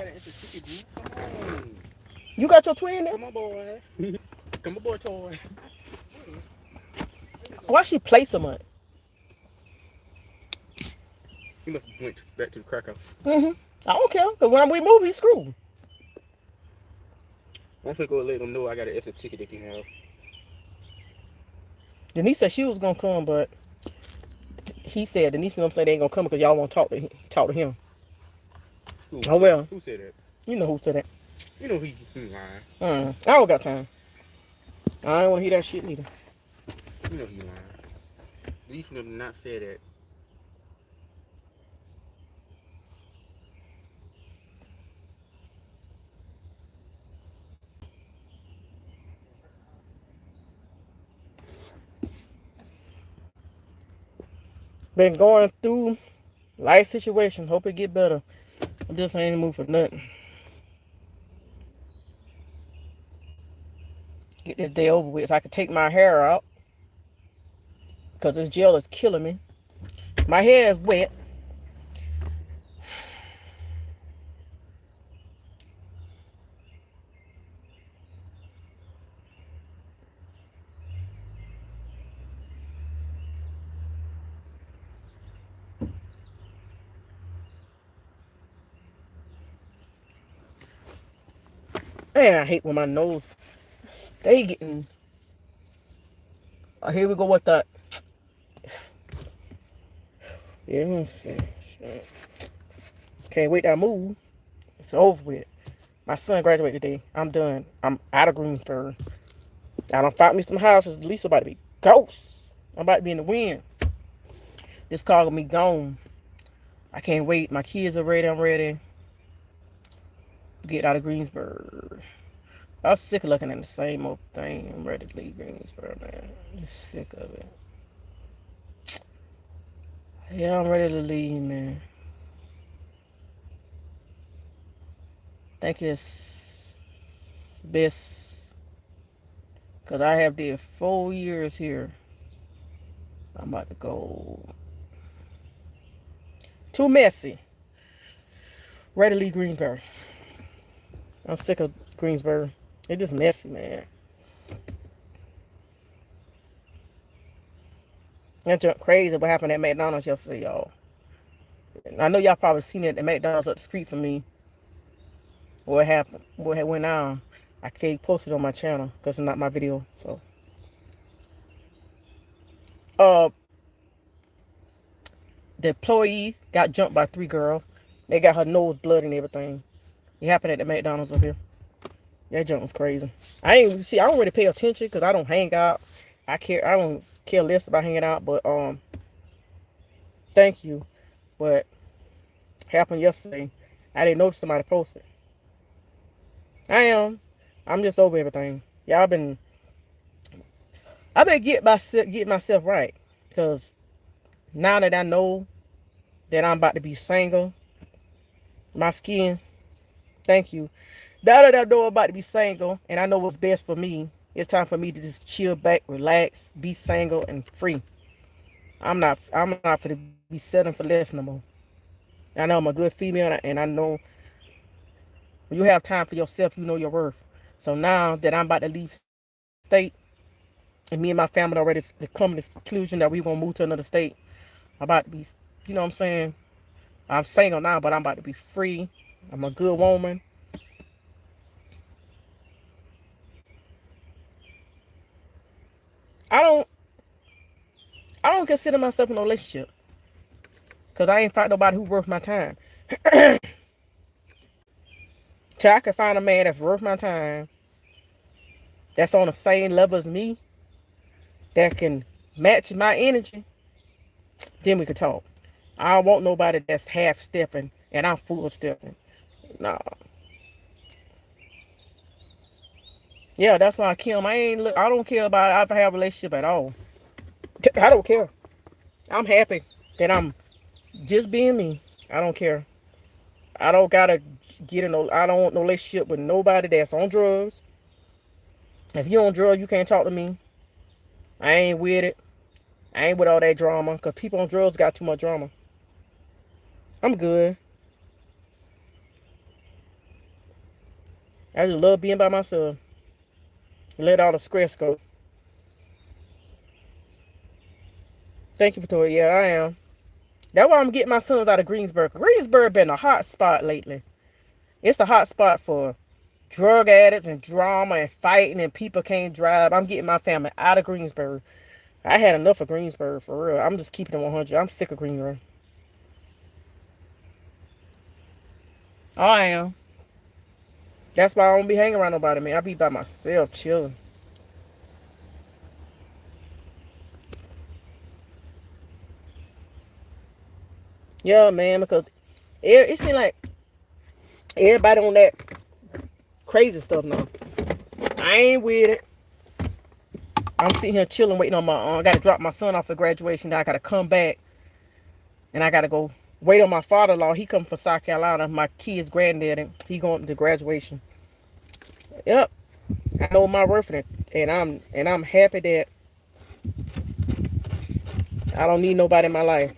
got an extra ticket, dude. Come on. You got your twin there? Come on, boy. Come on, boy, toy. Why she play so much? He must have went back to the crack house. I don't care, because when we move, he's screwed. I'm finna go let them know I got an extra ticket they can have. Denise said she was going to come, but he said, Denise and them say they ain't going to come because y'all won't talk to him. Who? Oh, well. Who said that? You know who said that. You know he lying. I don't got time. I don't want to hear that shit neither. You know he lying. Denise did not say that. Been going through life situation. Hope it get better. I just ain't in the mood for nothing. Get this day over with so I can take my hair out. Because this gel is killing me. My hair is wet. Man, I hate when my nose stay getting. Here we go with that. Yeah, shit. Can't wait to move. It's over with. My son graduated today. I'm done. I'm out of Greensboro. I done found me some houses. At least about to be ghosts. I'm about to be in the wind. This car gonna be gone. I can't wait. My kids are ready. I'm ready. Get out of Greensboro. I was sick of looking at the same old thing. I'm ready to leave Greensboro, man. I'm sick of it. Yeah, I'm ready to leave, man. Think it's best because I have did 4 years here. I'm about to go. Too messy. Ready to leave Greensboro. I'm sick of Greensboro. It's just messy, man. That junk crazy what happened at McDonald's yesterday, y'all. I know y'all probably seen it at McDonald's up the street from me. What happened? What had went on? I can't post it on my channel because it's not my video. So, the employee got jumped by 3 girls. They got her nose blood and everything. It happened at the McDonald's up here. That junk was crazy. I don't really pay attention because I don't hang out. I don't care less about hanging out, but thank you. But happened yesterday. I didn't notice somebody posted. I'm just over everything. Yeah, I've been getting myself right. Because now that I know that I'm about to be single, my skin, thank you. Now that I know I'm about to be single and I know what's best for me, it's time for me to just chill back, relax, be single and free. I'm not for to be settling for less no more. I know I'm a good female and I know when you have time for yourself, you know your worth. So now that I'm about to leave state, and me and my family already come to this conclusion that we gonna move to another state, I'm about to be, you know what I'm saying? I'm single now, but I'm about to be free. I'm a good woman. I don't consider myself in a relationship because I ain't found nobody who worth my time. Till I can find a man that's worth my time, that's on the same level as me, that can match my energy, then we could talk. I don't want nobody that's half stepping and I'm full stepping. Nah. Yeah, that's why I kill him. I don't care about if I have a relationship at all. I don't care. I'm happy that I'm just being me. I don't care. I don't gotta I don't want no relationship with nobody that's on drugs. If you on drugs, you can't talk to me. I ain't with it. I ain't with all that drama. Because people on drugs got too much drama. I'm good. I just love being by myself. Let all the stress go. Thank you, Victoria. Yeah, I am. That's why I'm getting my sons out of Greensboro. Greensboro been a hot spot lately. It's a hot spot for drug addicts and drama and fighting and people can't drive. I'm getting my family out of Greensboro. I had enough of Greensboro, for real. I'm just keeping it 100. I'm sick of Greensboro. Oh, I am. That's why I don't be hanging around nobody, man. I be by myself, chilling. Yeah, man, because it seems like everybody on that crazy stuff now. I ain't with it. I'm sitting here chilling, waiting on my I got to drop my son off for graduation. Then I got to come back, and I got to go wait on my father-in-law. He come from South Carolina. My kid's granddaddy. He going to graduation. Yep, I know my worth in it, and I'm happy that I don't need nobody in my life.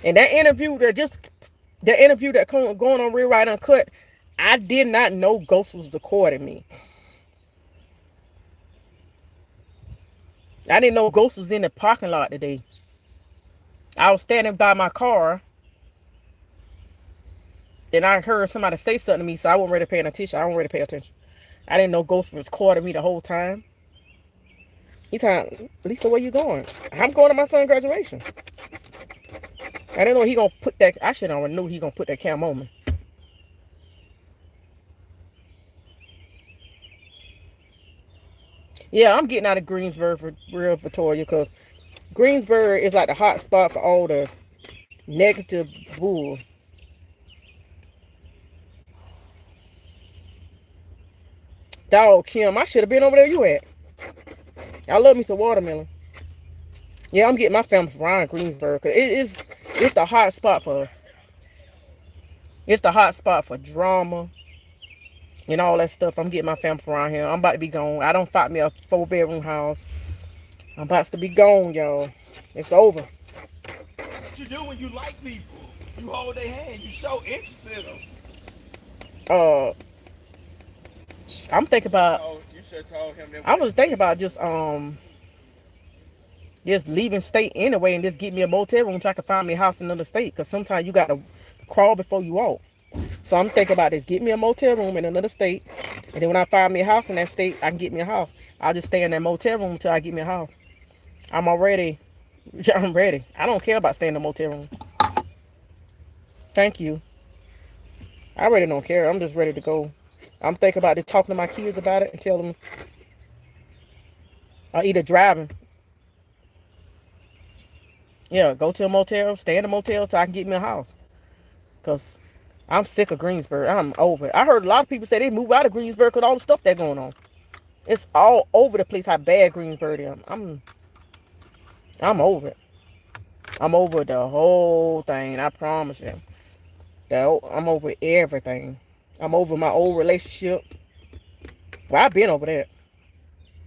And that interview that going on Real Right Uncut, I did not know Ghost was recording me. I didn't know Ghost was in the parking lot today. I was standing by my car, and I heard somebody say something to me, so I wasn't really paying attention. I wasn't really pay attention. I didn't know Ghost was recording me the whole time. He told Lisa, where you going? I'm going to my son's graduation. I didn't know he gonna put that. I should already knew he gonna put that cam on me. Yeah, I'm getting out of Greensboro for real, Victoria, because Greensboro is like the hot spot for all the negative bull. Dog, Kim, I should have been over there you at. I love me some watermelon. Yeah, I'm getting my family from around Greensboro, because it's the hot spot for drama and all that stuff. I'm getting my family from around here. I'm about to be gone. I don't find me a 4-bedroom house. I'm about to be gone, y'all. It's over. That's what you do when you like people. You hold their hand. You show interest in them. I'm thinking about. You should have told him that. I was thinking about just leaving state anyway and just get me a motel room so I can find me a house in another state. Because sometimes you got to crawl before you walk. So I'm thinking about this. Get me a motel room in another state. And then when I find me a house in that state, I can get me a house. I'll just stay in that motel room until I get me a house. I'm ready. I don't care about staying in a motel room. Thank you. I really don't care. I'm just ready to go. I'm thinking about just talking to my kids about it and tell them either driving. Yeah, go to a motel, stay in a motel so I can get me a house. Because I'm sick of Greensboro. I'm over it. I heard a lot of people say they move out of Greensboro because all the stuff that's going on. It's all over the place how bad Greensboro is. I'm over it. I'm over the whole thing. I promise you. I'm over everything. I'm over my old relationship. Well, I've been over that.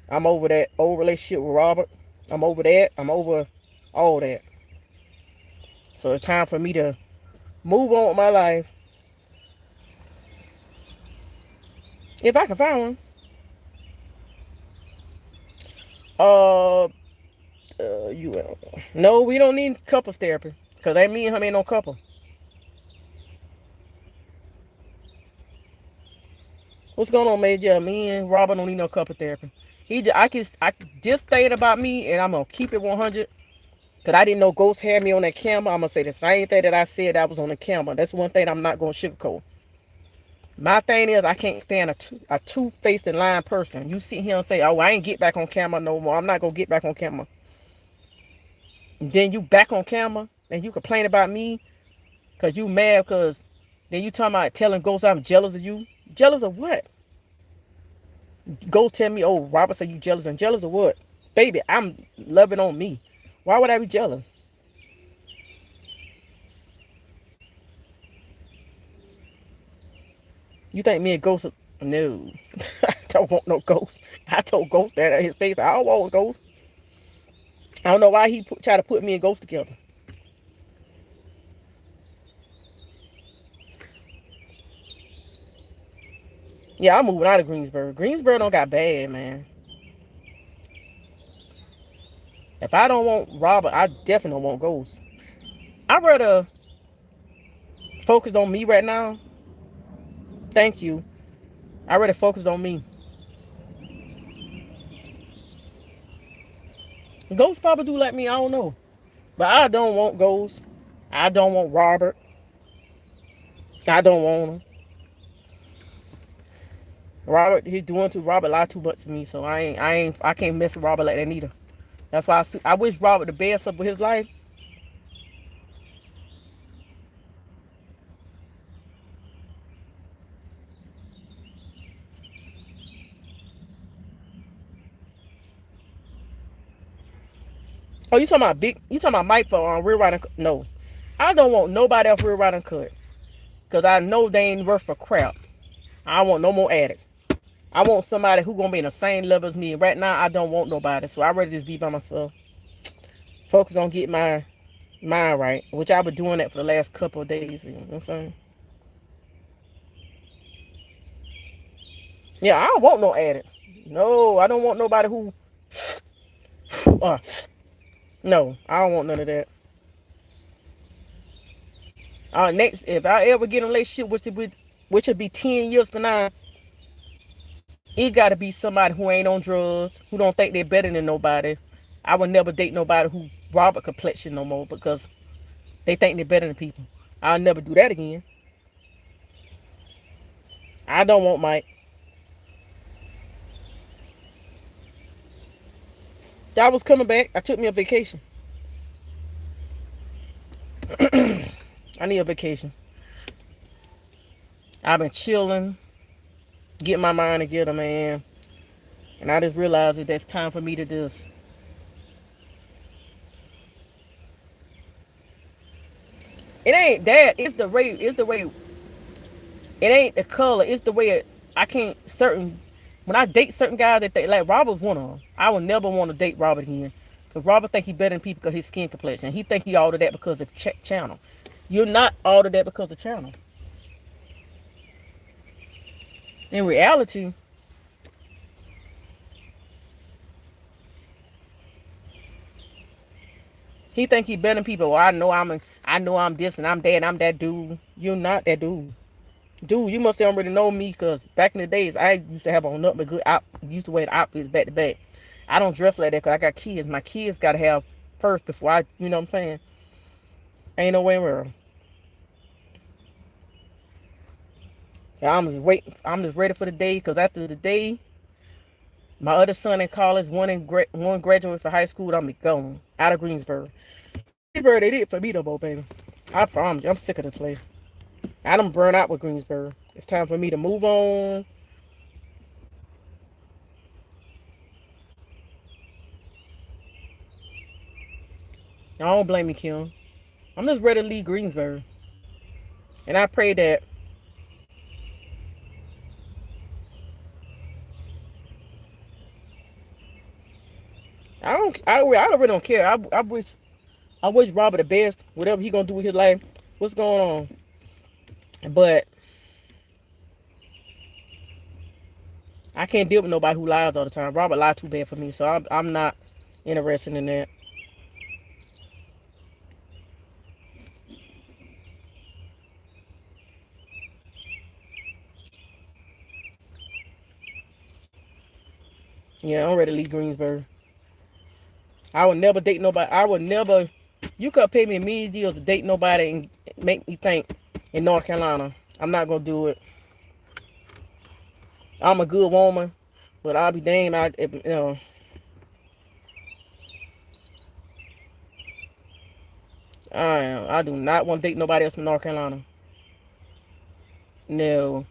I'm over that old relationship with Robert. I'm over that. I'm over all that. So it's time for me to move on with my life. If I can find one. No, we don't need couples therapy. Because that me and him ain't no couple. What's going on, Major? Me and Robert don't need no couple therapy. I just thinking about me, and I'm gonna keep it 100. Cause I didn't know Ghost had me on that camera. I'm gonna say the same thing that I said that was on the camera. That's one thing I'm not gonna sugarcoat. My thing is I can't stand a two-faced and lying person. You sit here and say, "Oh, I ain't get back on camera no more. I'm not gonna get back on camera." And then you back on camera and you complain about me, cause you mad cause then you talking about telling Ghost I'm jealous of you. Jealous of what? Go tell me, oh, Robert said you jealous. And jealous of what? Baby, I'm loving on me. Why would I be jealous? You think me and Ghost? No. I don't want no Ghost. I told Ghost that at his face. I don't want Ghost. I don't know why he tried to put me and Ghost together. Yeah, I'm moving out of Greensboro. Greensboro don't got bad, man. If I don't want Robert, I definitely don't want Ghost. I'd rather focus on me right now. Thank you. I'd rather focus on me. Ghost probably do like me, I don't know. But I don't want Ghost. I don't want Robert. I don't want him. Robert, he's doing too. Robert lied too much to me, so I can't mess with Robert like that neither. That's why I wish Robert the best up with his life. Oh, you talking about big? You talking about Mike for rear riding? No, I don't want nobody else rear riding cut, cause I know they ain't worth for crap. I don't want no more addicts. I want somebody who gonna be in the same level as me. Right now, I don't want nobody, so I'd rather just be by myself. Focus on getting my mind right, which I've been doing that for the last couple of days. You know what I'm saying? Yeah, I don't want no addict. No, I don't want nobody who. Uh, no, I don't want none of that. Next, if I ever get in a relationship, which would be 10 years from now, it got to be somebody who ain't on drugs, who don't think they're better than nobody. I would never date nobody who Robert complexion no more because they think they're better than people. I'll never do that again. I don't want Mike. Y'all was coming back. I took me a vacation. I need a vacation. I've been chilling, getting my mind together, man. And I just realized that that's time for me to just. It ain't that. It's the way. It's the way. It ain't the color. It's the way I can't certain. When I date certain guys that they like, Robert's one of them. I would never want to date Robert again, cause Robert think he better than people because his skin complexion. He think he all of that because of channel. You're not all of that because of channel. In reality, he think he better than people. Well, I know I'm this and I'm that and I'm that dude. You're not that dude. Dude, you must already know me because back in the days, I used to have on nothing but good used to wear the outfits back to back. I don't dress like that because I got kids. My kids got to have first before I, you know what I'm saying? Ain't no way in the world. I'm just waiting. I'm just ready for the day because after the day, my other son in college, one graduate from high school, I'm be gone out of Greensboro. Greensboro, they did for me though, baby. I promise you, I'm sick of the place. I done burn out with Greensboro. It's time for me to move on. I don't blame you, Kim. I'm just ready to leave Greensboro. And I pray that I really don't care. I wish Robert the best, whatever he gonna do with his life. What's going on? But I can't deal with nobody who lies all the time. Robert lied too bad for me, so I'm not interested in that. Yeah, I'm ready to leave Greensboro. I would never date nobody. I would never. You could pay me a million deals to date nobody and make me think in North Carolina. I'm not gonna do it. I'm a good woman, but I'll be damned. I do not want to date nobody else from North Carolina. No.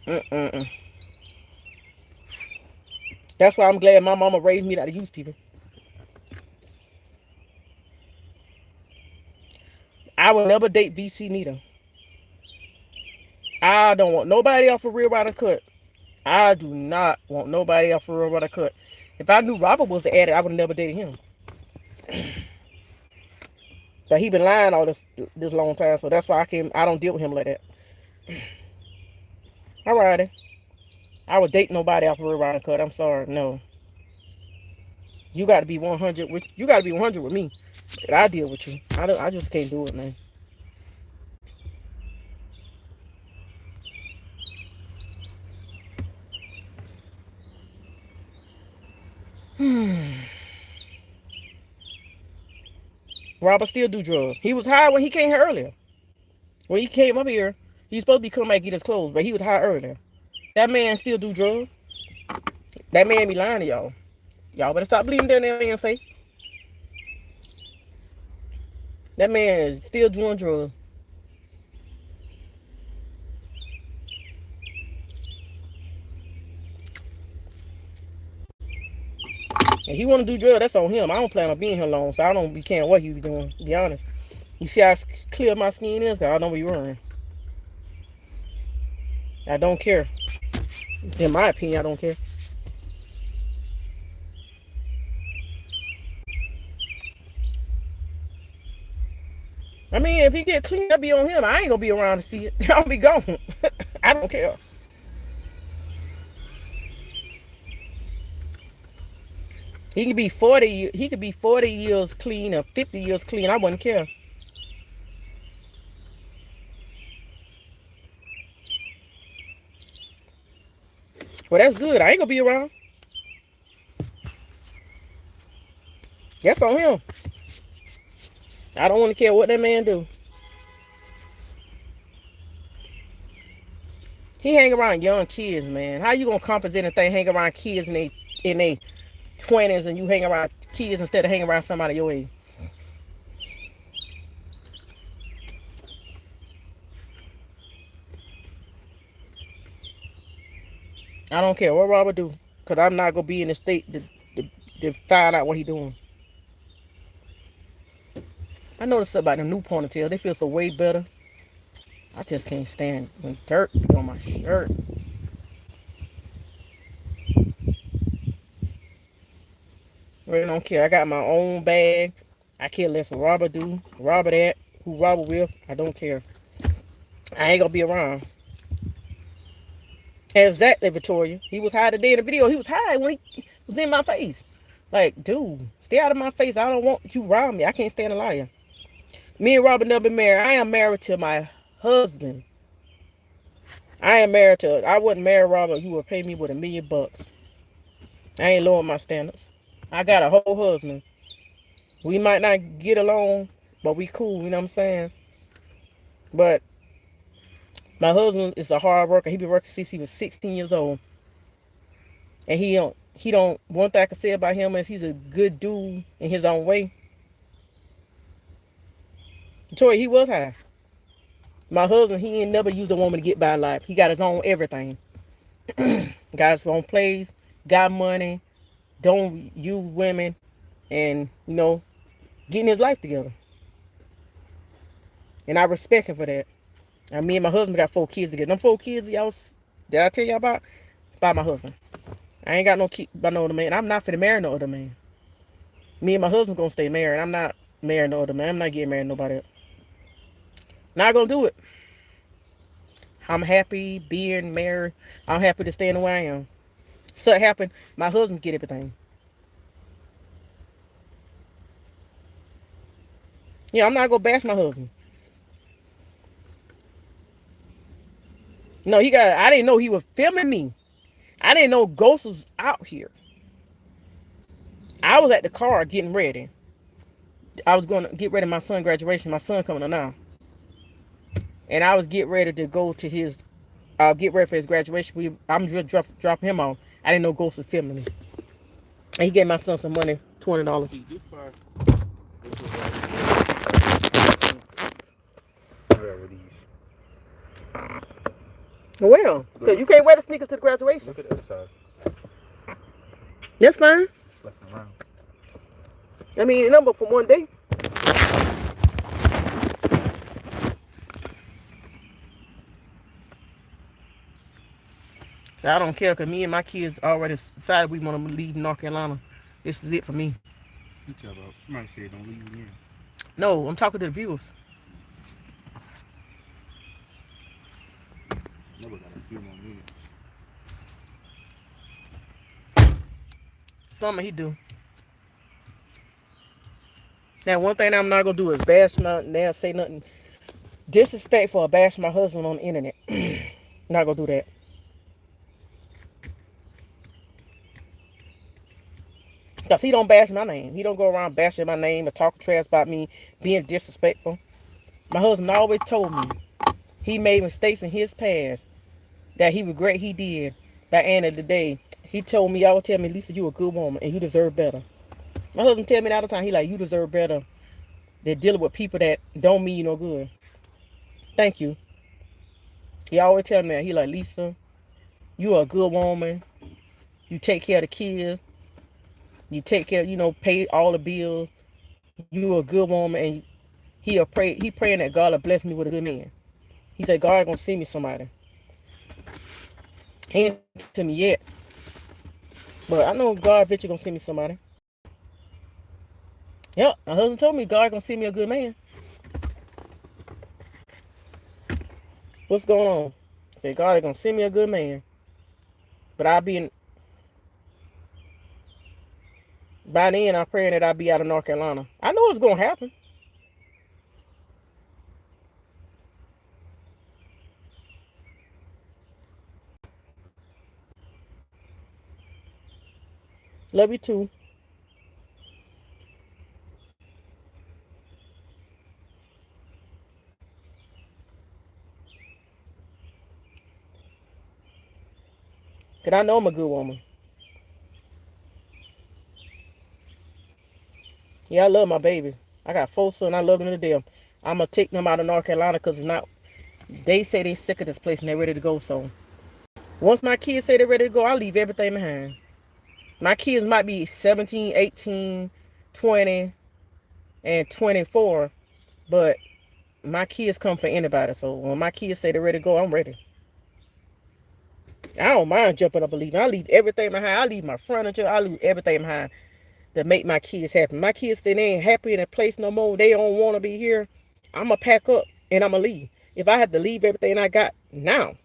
Mm-mm. That's why I'm glad my mama raised me not to use people. I will never date VC neither. I don't want nobody off a real rider cut. I do not want nobody off a real rider cut. If I knew Robert was the addict, I would have never dated him. But he been lying all this long time, so that's why I don't deal with him like that. Alrighty. I would date nobody off a rear riding cut. I'm sorry. No. You got to be 100 with you. Got to be 100 with me. But I deal with you. I just can't do it, man. Robert still do drugs. He was high when he came here earlier. When he came up here, he was supposed to be coming back and get his clothes, but he was high earlier. That man still do drugs. That man be lying to y'all. Y'all better stop believing that man say. That man is still doing drugs. And he want to do drugs, that's on him. I don't plan on being here long, so I don't be caring what you be doing, to be honest. You see how clear my skin is? Because I don't be worrying. I don't care. In my opinion, I don't care. I mean, if he get clean, I'll be on him. I ain't gonna be around to see it. I'll be gone. I don't care. He could be 40. He could be 40 years clean or 50 years clean. I wouldn't care. Well, that's good. I ain't gonna be around. That's on him. I don't want to care what that man do. He hang around young kids, man. How you gonna compensate and hang around kids in their 20s and you hang around kids instead of hanging around somebody your age? I don't care what Robert do, because I'm not going to be in the state to find out what he doing. I noticed about the new ponytails. They feel so way better. I just can't stand when dirt be on my shirt. Really don't care. I got my own bag. I care less what Robert do. Robert at, who Robert with, I don't care. I ain't going to be around. Exactly, Victoria. He was high today in the video. He was high when he was in my face. Like, dude, stay out of my face. I don't want you around me. I can't stand a liar. Me and Robert never been married. I am married to my husband. I wouldn't marry Robert. You would pay me with $1 million. I ain't lowering my standards. I got a whole husband. We might not get along, but we cool, you know what I'm saying? But my husband is a hard worker. He been working since he was 16 years old. And he don't, one thing I can say about him is he's a good dude in his own way. Toy, he was high. My husband, he ain't never used a woman to get by life. He got his own everything. Got his own place, got money, don't use women, and, getting his life together. And I respect him for that. And me and my husband got 4 kids together. Them 4 kids that I tell y'all about, by my husband. I ain't got no kid by no other man. I'm not finna marry no other man. Me and my husband gonna stay married. I'm not marrying no other man. I'm not getting married to nobody else. Not gonna do it. I'm happy being married. I'm happy to stay in the way I am. So it happened, my husband get everything. Yeah, I'm not gonna bash my husband. No, I didn't know he was filming me. I didn't know Ghost was out here. I was at the car getting ready. I was going to get ready for my son's graduation. My son coming up now. And I was getting ready to go to get ready for his graduation. I'm just dropping him off. I didn't know Ghost was filming me. And he gave my son some money, $20. Well, because you can't wear the sneakers to the graduation. Look at the other side. That's fine. Left around. I mean, number for one day. I don't care because me and my kids already decided we want to leave North Carolina. This is it for me. You tell about somebody said don't leave again. No, I'm talking to the viewers. Never got a few more minutes. Something he do. Now, one thing I'm not gonna do is bash now say nothing disrespectful or bash my husband on the internet. Not gonna do that. Because he don't bash my name. He don't go around bashing my name or talking trash about me, being disrespectful. My husband always told me he made mistakes in his past that he regret he did. By the end of the day, he told me, always tell me, Lisa, you a good woman and you deserve better. My husband tell me all the time, he like, you deserve better than dealing with people that don't mean you no good. Thank you. He always tell me that. He like, Lisa, you are a good woman. You take care of the kids. You take care, pay all the bills. You are a good woman, and he praying that God will bless me with a good man. He said, God gonna send me somebody. He ain't to me yet. But I know God eventually gonna send me somebody. Yep, my husband told me God gonna send me a good man. What's going on? I said, God is gonna send me a good man. But by then I'm praying that I'll be out of North Carolina. I know it's gonna happen. Love you too. Cause I know I'm a good woman. Yeah, I love my babies. I got 4 sons. I love them to death. I'm gonna take them out of North Carolina because it's not. They say they sick of this place and they're ready to go. So once my kids say they're ready to go, I'll leave everything behind. My kids might be 17, 18, 20, and 24, but my kids come for anybody. So when my kids say they're ready to go, I'm ready. I don't mind jumping up and leaving. I leave everything behind. I leave my furniture. I leave everything behind to make my kids happy. My kids say they ain't happy in a place no more. They don't want to be here. I'm going to pack up and I'm going to leave. If I have to leave everything I got now,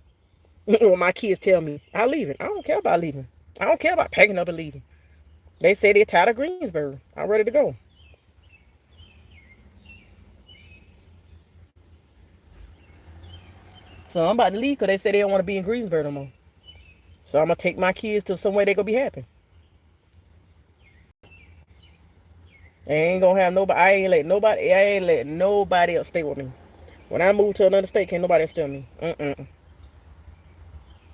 when my kids tell me, I'll leave it. I don't care about leaving. I don't care about packing up and leaving. They say they're tired of Greensboro. I'm ready to go. So I'm about to leave because they say they don't want to be in Greensboro no more. So I'm going to take my kids to somewhere they're going to be happy. I ain't going to have nobody. I ain't let nobody else stay with me. When I move to another state, can't nobody else stay with me.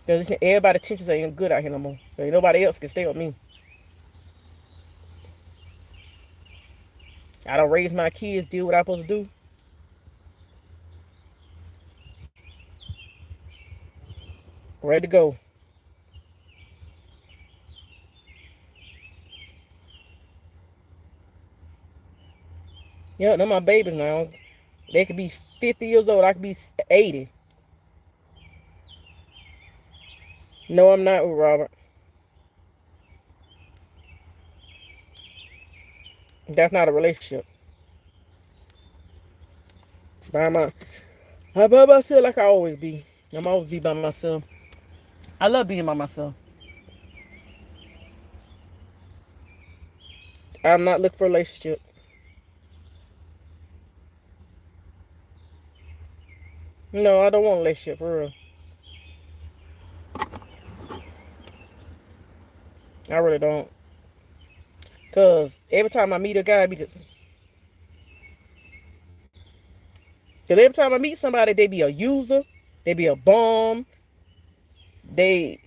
Because everybody's attentions ain't good out here no more. So nobody else can stay with me. I don't raise my kids, do what I'm supposed to do. Ready to go. Yeah, they're my babies now. They could be 50 years old. I could be 80. No, I'm not with Robert. That's not a relationship. I'm by myself like I always be. I'm always be by myself. I love being by myself. I'm not looking for a relationship. No, I don't want a relationship for real. I really don't. Cause every time I meet a guy, I be just. Cause every time I meet somebody, they be a user, they be a bum, they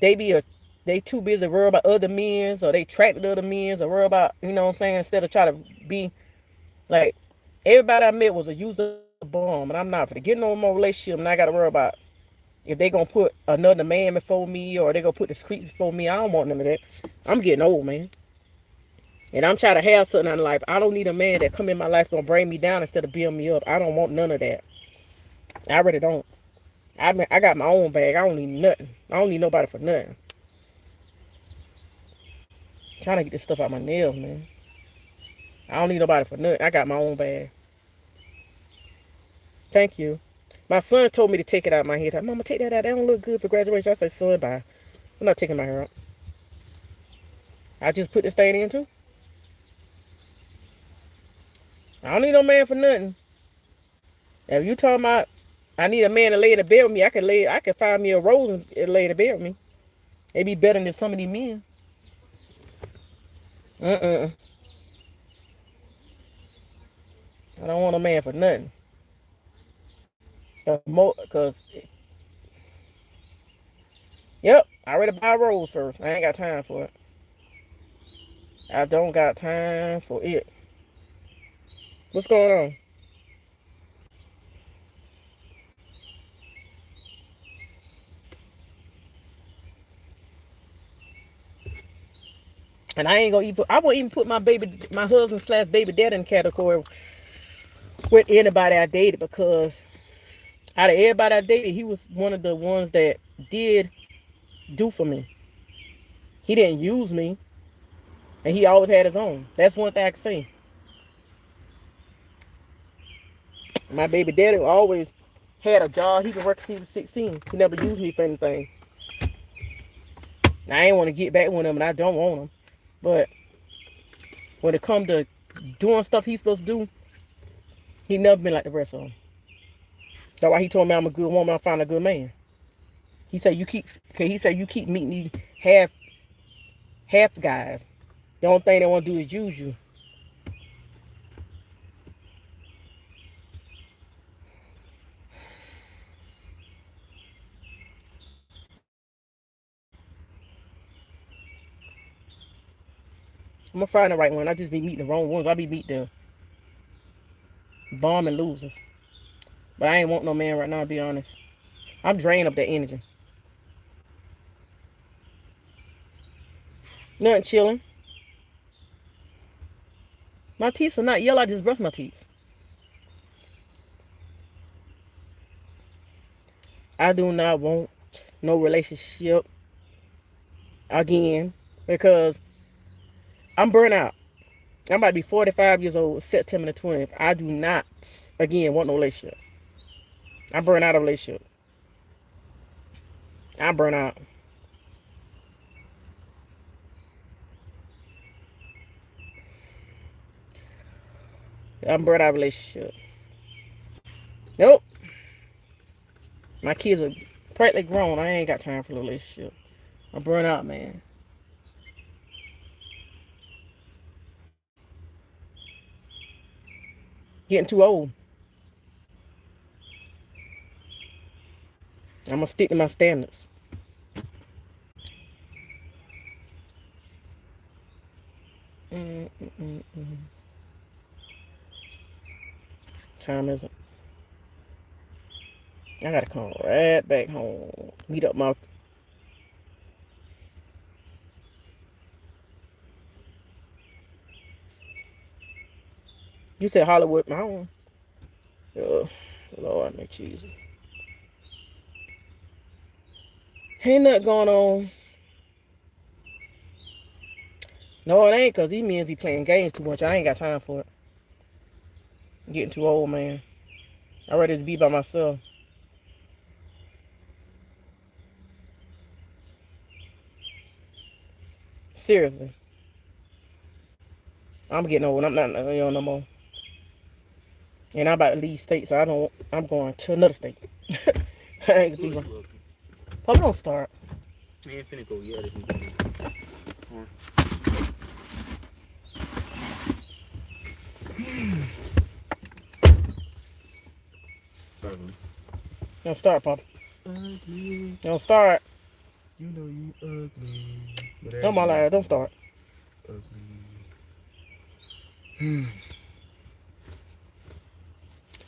be a they too busy worry about other men's or they attracted to other men's or worry about, you know what I'm saying, instead of trying to be like everybody I met was a user bum, and I'm not gonna get no more relationship and I gotta worry about if they gonna put another man before me or they gonna put the street before me. I don't want none of that. I'm getting old, man. And I'm trying to have something in life. I don't need a man that come in my life gonna bring me down instead of build me up. I don't want none of that. I really don't. I got my own bag. I don't need nothing. I don't need nobody for nothing. I'm trying to get this stuff out my nails, man. I don't need nobody for nothing. I got my own bag. Thank you. My son told me to take it out of my hair. Like, Mama, take that out. That don't look good for graduation. I said, son, bye. I'm not taking my hair out. I just put this thing in too. I don't need no man for nothing. If you talking about I need a man to lay in the bed with me, I can find me a rose and lay in the bed with me. It'd be better than some of these men. I don't want a man for nothing. Cause yep, I ready to buy a rose first. I ain't got time for it. I don't got time for it. What's going on? And I won't even put my husband / baby dad in the category with anybody I dated, because out of everybody I dated, he was one of the ones that did do for me. He didn't use me, and he always had his own. That's one thing I can say. My baby daddy always had a job. He could work since he was 16. He never used me for anything. Now, I ain't want to get back with him, and I don't want him. But when it comes to doing stuff he's supposed to do, he never been like the rest of them. That's why he told me I'm a good woman. I found a good man. He said you keep meeting these half guys. The only thing they want to do is use you. I'm gonna find the right one. I just be meeting the wrong ones. I be meeting the bomb and losers. But I ain't want no man right now, to be honest. I'm drained of that energy. Nothing chilling. My teeth are not yellow. I just brushed my teeth. I do not want no relationship again, because I'm burnt out. I'm about to be 45 years old September the 20th. I do not, again, want no relationship. I'm burnt out of a relationship. I'm burnt out. I'm burnt out of a relationship. Nope. My kids are practically grown. I ain't got time for a relationship. I'm burnt out, man. Getting too old. I'm gonna stick to my standards. Time isn't. I gotta come right back home. Meet up my. You said Hollywood Mountain. Lord, make Jesus. Ain't nothing going on. No, it ain't, because these men be playing games too much. I ain't got time for it. I'm getting too old, man. I'd rather just be by myself. Seriously. I'm getting old. I'm not young no more. And I'm about to leave state, so I'm going to another state. I ain't gonna be going. Probably don't start. I ain't finna go yet. Don't start, Papa. Ugly. Don't start. You know you ugly. Don't my life. Don't start. Ugly.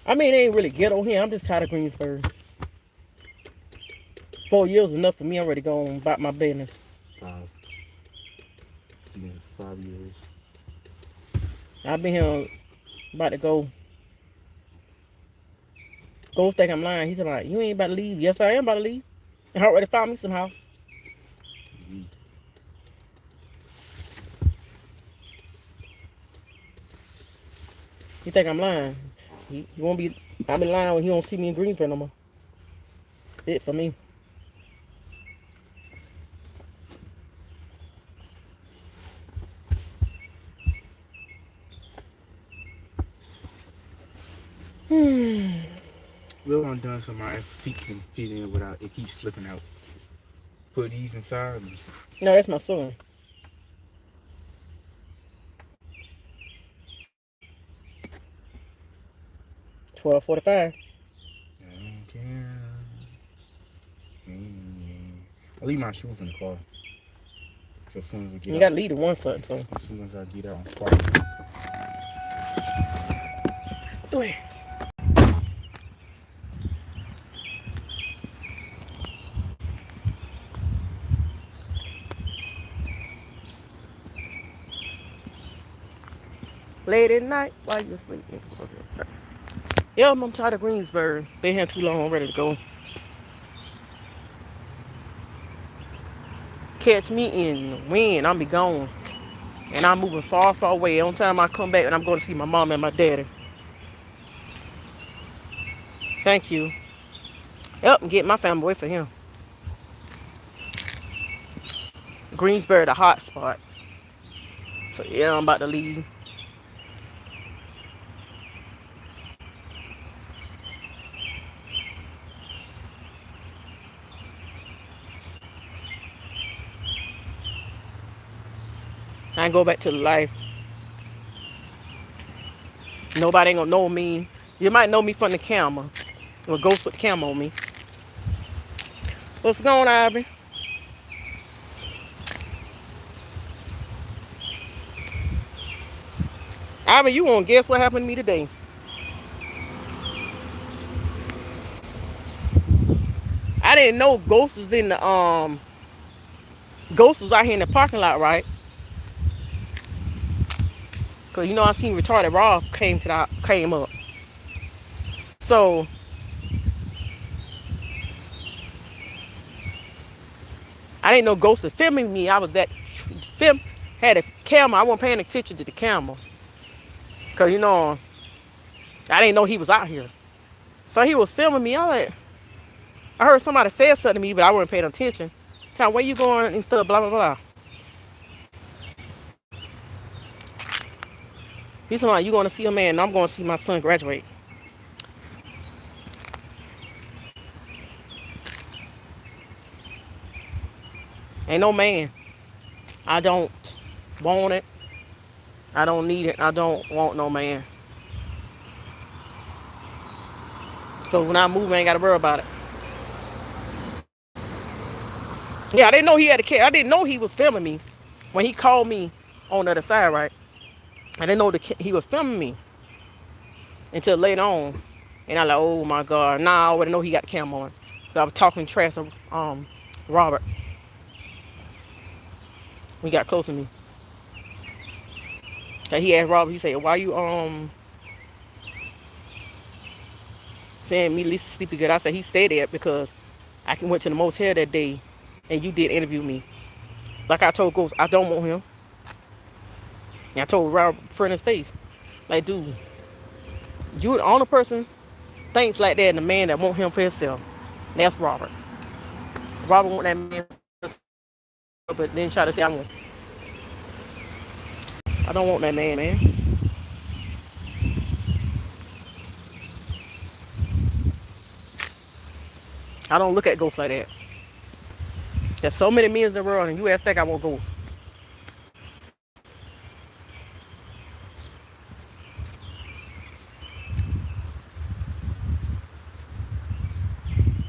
I mean, it ain't really ghetto here. I'm just tired of Greensburg. 4 years is enough for me. I'm ready to go on about my business. 5. Been 5 years. I've been here about to go. Ghost think I'm lying. He's like, you ain't about to leave. Yes, I am about to leave. I already found me some house. You think I'm lying? You won't be I be lying when he don't see me in Greensboro no more. That's it for me. Will I'm done so my feet can fit in without it keeps flipping out. Put these inside me. No, that's my son. 12:45. I don't care. I leave my shoes in the car. So as soon as I get You out. gotta leave the one side, so. As soon as I get out, I'm fine. Wait. Late at night while you sleeping. Yeah, I'm tired of Greensboro. Been here too long. I'm ready to go. Catch me in the wind. I'll be gone. And I'm moving far, far away. On time I come back and I'm going to see my mom and my daddy. Thank you. Yep, and get my family away from him. Greensboro, the hot spot. So yeah, I'm about to leave. I go back to life. Nobody ain't gonna know me. You might know me from the camera. Or Ghost put the camera on me. What's going on, Ivory? Ivory, you won't guess what happened to me today. I didn't know Ghost was in the Ghost was out here in the parking lot, right? Cause you know I seen retarded Rob came up. So I didn't know Ghost was filming me. I was at had a camera. I wasn't paying attention to the camera. Cause you know I didn't know he was out here. So he was filming me. I heard somebody say something to me, but I wasn't paying attention. Tell where you going and stuff, blah blah blah. He's talking, you going to see a man, and I'm going to see my son graduate. Ain't no man. I don't want it. I don't need it. I don't want no man. So when I move, I ain't got to worry about it. Yeah, I didn't know he had a kid. I didn't know he was filming me when he called me on the other side, right? I didn't know he was filming me until later on. And I like, oh my God. Now I already know he got the camera on. So I was talking trash to Robert. He got close to me. And he asked Robert, he said, why you saying me Lisa sleepy good? I said he said that because I went to the motel that day and you did interview me. Like I told Ghost, I don't want him. And I told Robert in his face, like, dude, you the only person thinks like that and the man that want him for himself. And that's Robert. Robert want that man for himself, but then try to say I don't want that man. I don't look at Ghosts like that. There's so many men in the world and you ask think I want Ghosts.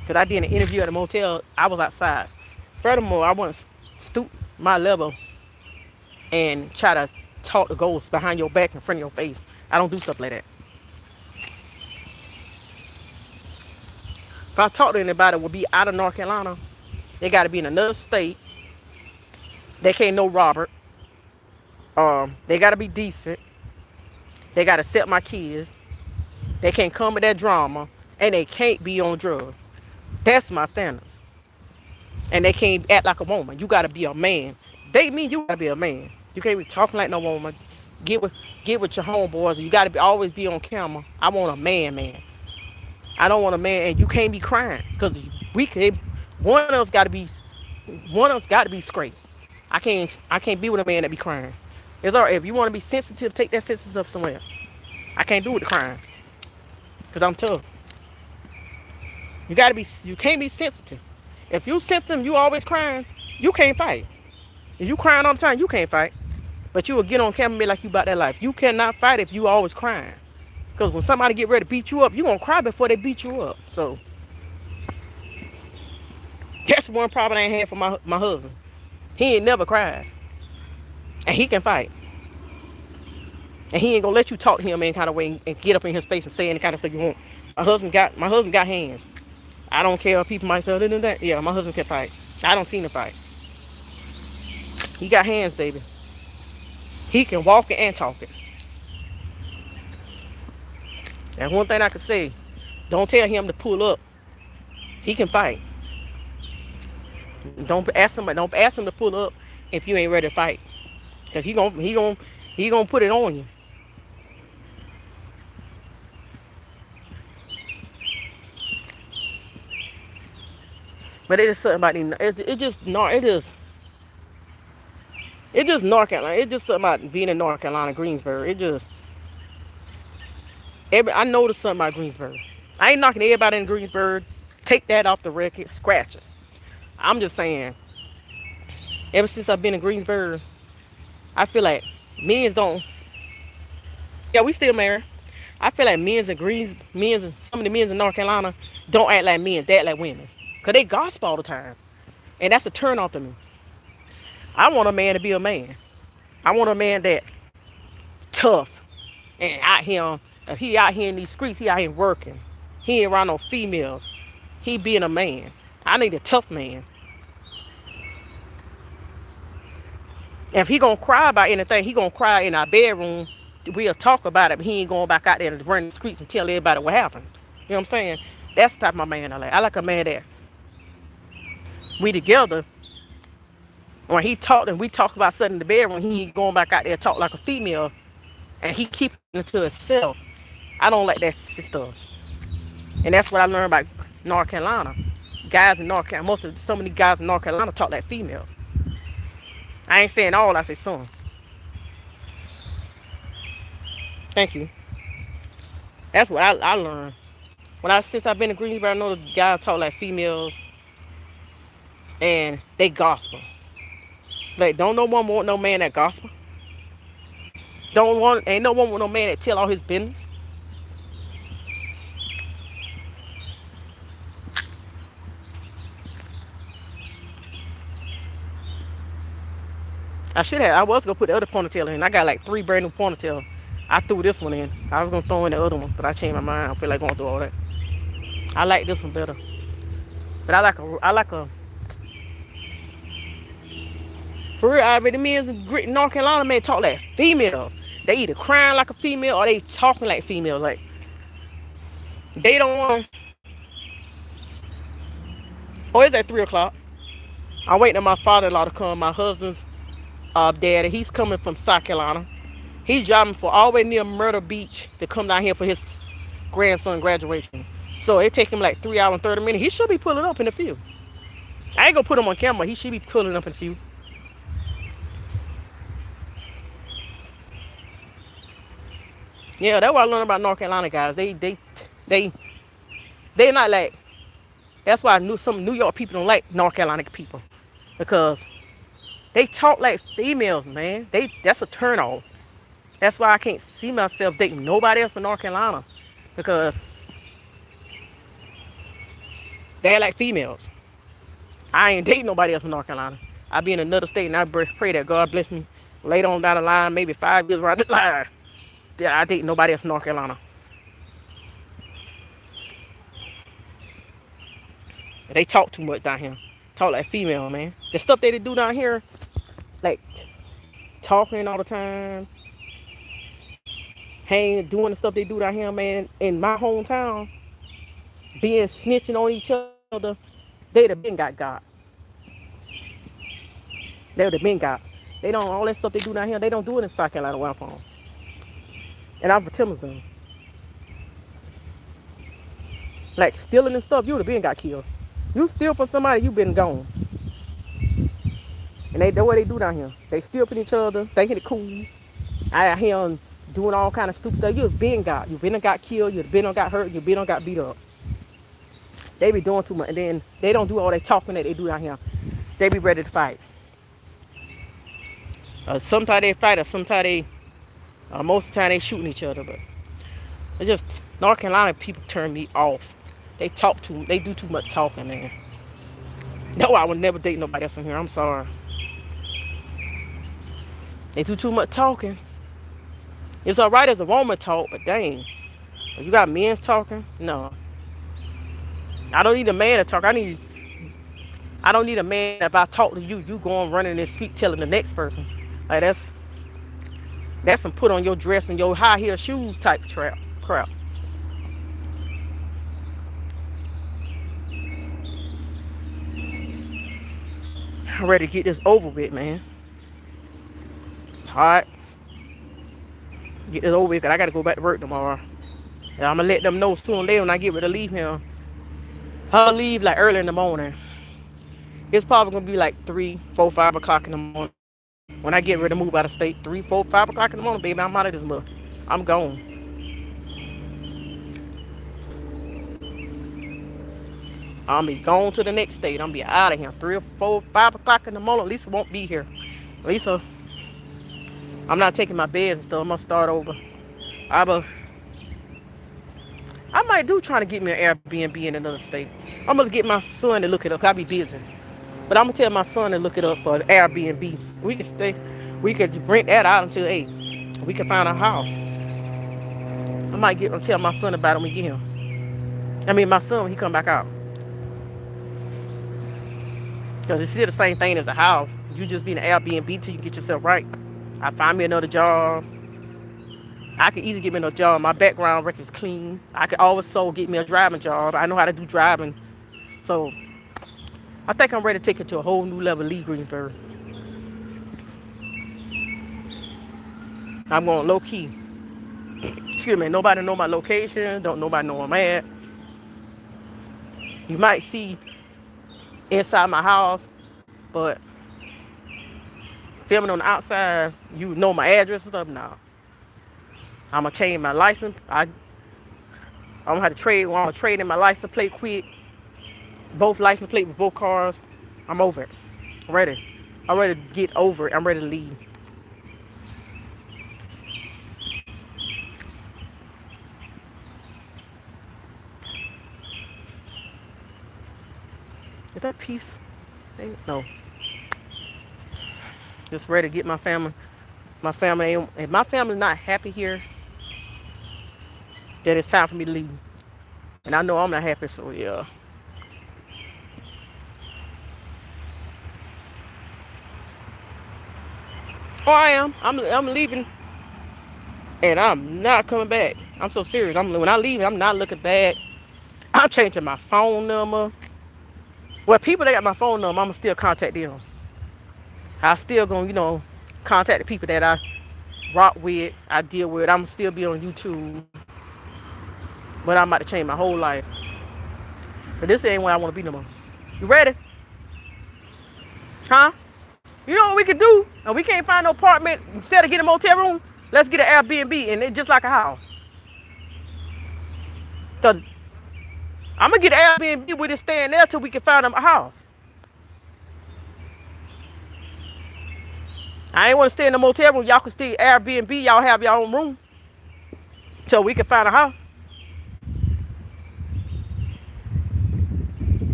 Because I did an interview at a motel. I was outside. Furthermore, I wouldn't stoop my level and try to talk to Ghosts behind your back in front of your face. I don't do stuff like that. If I talk to anybody, it would be out of North Carolina. They got to be in another state. They can't know Robert. They got to be decent. They got to accept my kids. They can't come with that drama. And they can't be on drugs. That's my standards. And they can't act like a woman. You got to be a man. They mean you got to be a man. You can't be talking like no woman. Get with your homeboys. You got to always be on camera. I want a man. I don't want a man, and you can't be crying, because we could. One of us got to be, straight. I can't be with a man that be crying. It's all right if you want to be sensitive, take that sensitive stuff somewhere. I can't do with the crying, because I'm tough. You can't be sensitive. If you sensitive, you always crying, you can't fight. If you crying all the time, you can't fight. But you will get on camera and be like you about that life. You cannot fight if you always crying. Because when somebody get ready to beat you up, you going to cry before they beat you up. So, that's one problem I ain't had for my husband. He ain't never cried. And he can fight. And he ain't going to let you talk to him any kind of way and get up in his face and say any kind of stuff you want. My husband got hands. I don't care if people might say, that. Yeah, my husband can fight. I don't see him fight. He got hands, baby. He can walk it and talk it. That's one thing I can say. Don't tell him to pull up. He can fight. Don't ask him to pull up if you ain't ready to fight. Cause he gonna put it on you. But it is something about it just North Carolina. It's just something about being in North Carolina, Greensboro. I noticed something about Greensboro. I ain't knocking everybody in Greensboro. Take that off the record. Scratch it. I'm just saying, ever since I've been in Greensboro, I feel like men's don't. Yeah, we still married. I feel like some of the men's in North Carolina don't act like men. They act like women. Because they gossip all the time. And that's a turn off to me. I want a man to be a man. I want a man that tough. And out here, if he out here in these streets, he out here working. He ain't around no females. He being a man. I need a tough man. If he gonna cry about anything, he gonna cry in our bedroom. We'll talk about it, but he ain't going back out there to run the streets and tell everybody what happened. You know what I'm saying? That's the type of man I like. I like a man that we together. When he talked and we talk about something in the bedroom, he ain't going back out there and talk like a female, and he keep it to himself. I don't like that stuff. And that's what I learned about North Carolina. Guys in North Carolina, some of the guys in North Carolina talk like females. I ain't saying all, I say some. Thank you. That's what I learned. Since I've been in Greensboro, I know the guys talk like females and they gospel. Like, don't no one want no man that gospel. Ain't no one want no man that tell all his business. I was gonna put the other ponytail in. I got like 3 brand new ponytails. I threw this one in. I was gonna throw in the other one, but I changed my mind. I don't feel like going through all that. I like this one better. But I like a for real, I bet the men in North Carolina, man, talk like females. They either crying like a female or they talking like females. Like, they don't want. Oh, it's at 3 o'clock. I'm waiting on my father-in-law to come. My husband's daddy. He's coming from South Carolina. He's driving all the way near Myrtle Beach to come down here for his grandson graduation. So it take him like 3 hours and 30 minutes. He should be pulling up in the field. I ain't gonna put him on camera. He should be pulling up in the field. Yeah, that's what I learned about North Carolina guys. They not like. That's why some New York people don't like North Carolina people, because they talk like females, man. That's a turn off. That's why I can't see myself dating nobody else from North Carolina, because they're like females. I ain't dating nobody else from North Carolina. I be in another state and I pray that God bless me later on down the line, maybe 5 years right the line, that I date nobody else from North Carolina. They talk too much down here. Talk like female, man. The stuff they do down here, like talking all the time, doing the stuff they do down here, man. In my hometown, being snitching on each other, they'd have been got. They would have been got. They don't, all that stuff they do down here, they don't do it in South Carolina where I'm from. And I'm from Timberville. Like stealing and stuff, you would have been got killed. You steal from somebody, you been gone. And that's what they do down here. They steal from each other, thinking it cool. I hear doing all kind of stupid stuff. You've been got killed, you've been got hurt, you've been got beat up. They be doing too much, and then they don't do all that talking that they do down here. They be ready to fight. Sometimes they fight, or sometimes they, most of the time they shooting each other. But it's just North Carolina people turn me off. They do too much talking, man. No, I would never date nobody else from here. I'm sorry. They do too much talking. It's all right as a woman talk, but dang, if you got men talking, no. I don't need a man to talk. I don't need a man. If I talk to you, you going running in the street telling the next person. Like that's some put on your dress and your high heel shoes type crap. I'm ready to get this over with, man. It's hot. Get this over with, because I got to go back to work tomorrow. And I'm going to let them know soon later when I get ready to leave here. I'll leave like early in the morning. It's probably going to be like 3, 4, 5 o'clock in the morning. When I get ready to move out of state, 3, 4, 5 o'clock in the morning, baby, I'm out of this mother. I'm gone. I'll be gone to the next state. I'll be out of here. 3 or 4, 5 o'clock in the morning. Lisa won't be here. Lisa, I'm not taking my beds and stuff. I'm going to start over. I might do trying to get me an Airbnb in another state. I'm going to get my son to look it up. I'll be busy. But I'm going to tell my son to look it up for an Airbnb. We could rent that out until, we can find a house. I might tell my son about it when we get him. I mean, my son when he come back out. Because it's still the same thing as a house. You just be in an Airbnb till you get yourself right. I find me another job. I can easily get me another job. My background record's clean. I can also get me a driving job. I know how to do driving. So, I think I'm ready to take it to a whole new level, Lee Greensburg. I'm going low key. Excuse me, nobody know my location. Don't nobody know where I'm at. You might see inside my house, but filming on the outside, you know my address and stuff now. I'm gonna change my license. I'm gonna have to trade. I'm gonna trade in my license plate quick. Both license plate with both cars. I'm over it. I'm ready. I'm ready to get over it. I'm ready to leave. Is that peace? No. Just ready to get my family. If my family's not happy here, then it's time for me to leave. And I know I'm not happy, so yeah. Oh, I am. I'm leaving. And I'm not coming back. I'm so serious. When I leave, I'm not looking back. I'm changing my phone number. Well, people that got my phone number, I'm going to still contact them. I still going to, contact the people that I rock with, I deal with. I'm still be on YouTube. But I'm about to change my whole life. But this ain't where I want to be no more. You ready? Huh? You know what we can do? And we can't find no apartment. Instead of getting a motel room, let's get an Airbnb. And it's just like a house. Because I'm going to get an Airbnb. We just staying there till we can find a house. I ain't want to stay in the motel room. Y'all can stay Airbnb. Y'all have your own room. So we can find a house.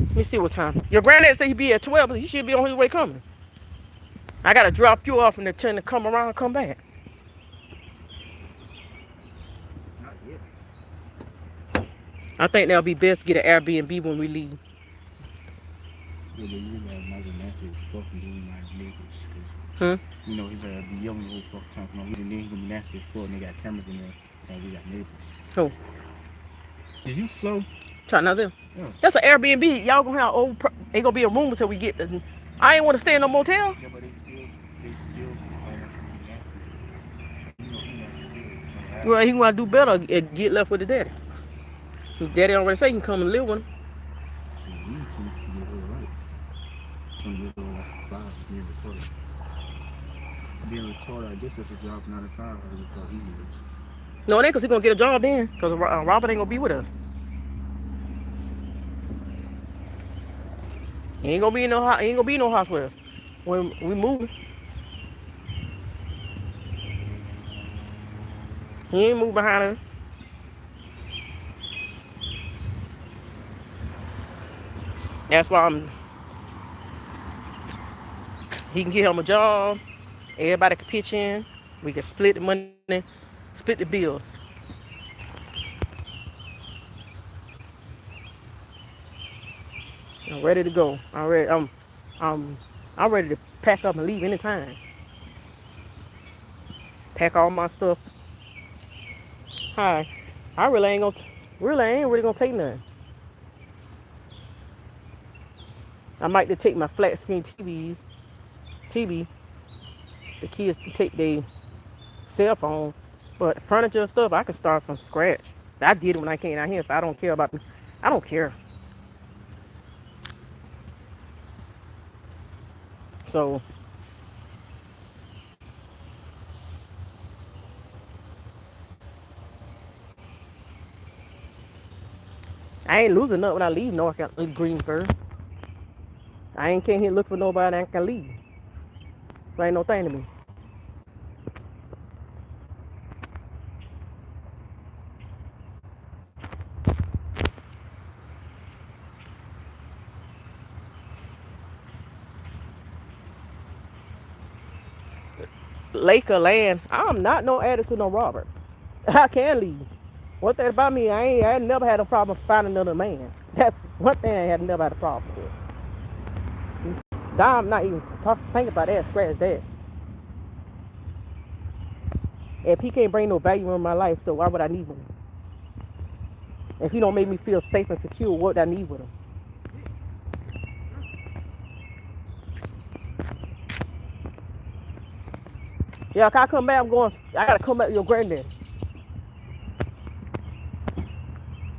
Let me see what time. Your granddad said he'd be at 12, but he should be on his way coming. I got to drop you off and then turn to come around and come back. Not yet. I think that'll be best to get an Airbnb when we leave. Yeah, but you realize Michael Matthews fucking doing my neighbors. You know, he's be yelling the whole fucking time for no reason. Then he's gonna be nasty as fuck and they got cameras in there and we got neighbors. Who? Is you slow? Try not to. Yeah. That's an Airbnb. Y'all gonna have ain't gonna be a room until we get the. I ain't want to stay in no motel. Yeah, but they still nasty. You know, he nasty too. Well, he want to do better and get left with the daddy. His daddy already say he can come and live with him. So we need to get her right. Some years old like 5 being retarded. Being retarded, I guess that's a job 9 to 5. I would thought he was. No, that because he's gonna get a job then. Because Robert ain't gonna be with us. He ain't gonna be in no house. He ain't gonna be in no house with us when we move. He ain't moved behind us. That's why he can get him a job. Everybody can pitch in. We can split the money, split the bill. I'm ready to go. I'm ready to pack up and leave anytime. Pack all my stuff. Hi. I really ain't really gonna take nothing. I might just take my flat screen TV. The kids can take their cell phone, but furniture and stuff I can start from scratch. I did it when I came out here, so I don't care about. I don't care. So I ain't losing nothing when I leave North Greensboro. I ain't came here look for nobody that can leave. So ain't no thing to me. Lake or land, I'm not no attitude, no Robert. I can leave. One thing about me, I never had a problem finding another man. That's one thing I had never had a problem with. I'm not even thinking about that, scratch that. If he can't bring no value in my life, so why would I need him? If he don't make me feel safe and secure, what would I need with him? Yeah, if I come back, I gotta come back to your granddaddy.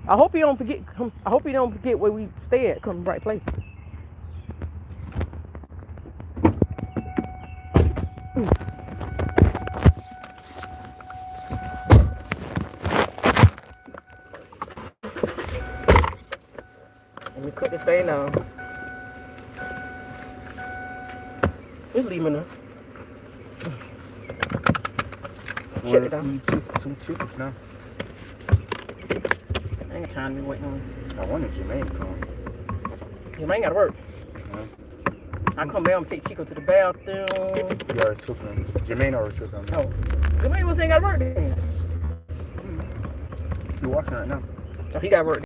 I hope you don't forget where we stay at, come right place. Let me cut this thing down. Just leave me there. Shut it down. You took 2 tickets now. I ain't got time to be waiting on you. I wanted Jermaine to come. Jermaine gotta work. I come down and take Chico to the bathroom. You already took him. Jermaine already took him. Oh. Jermaine was ain't got work then. You walking right now. Oh, he got work.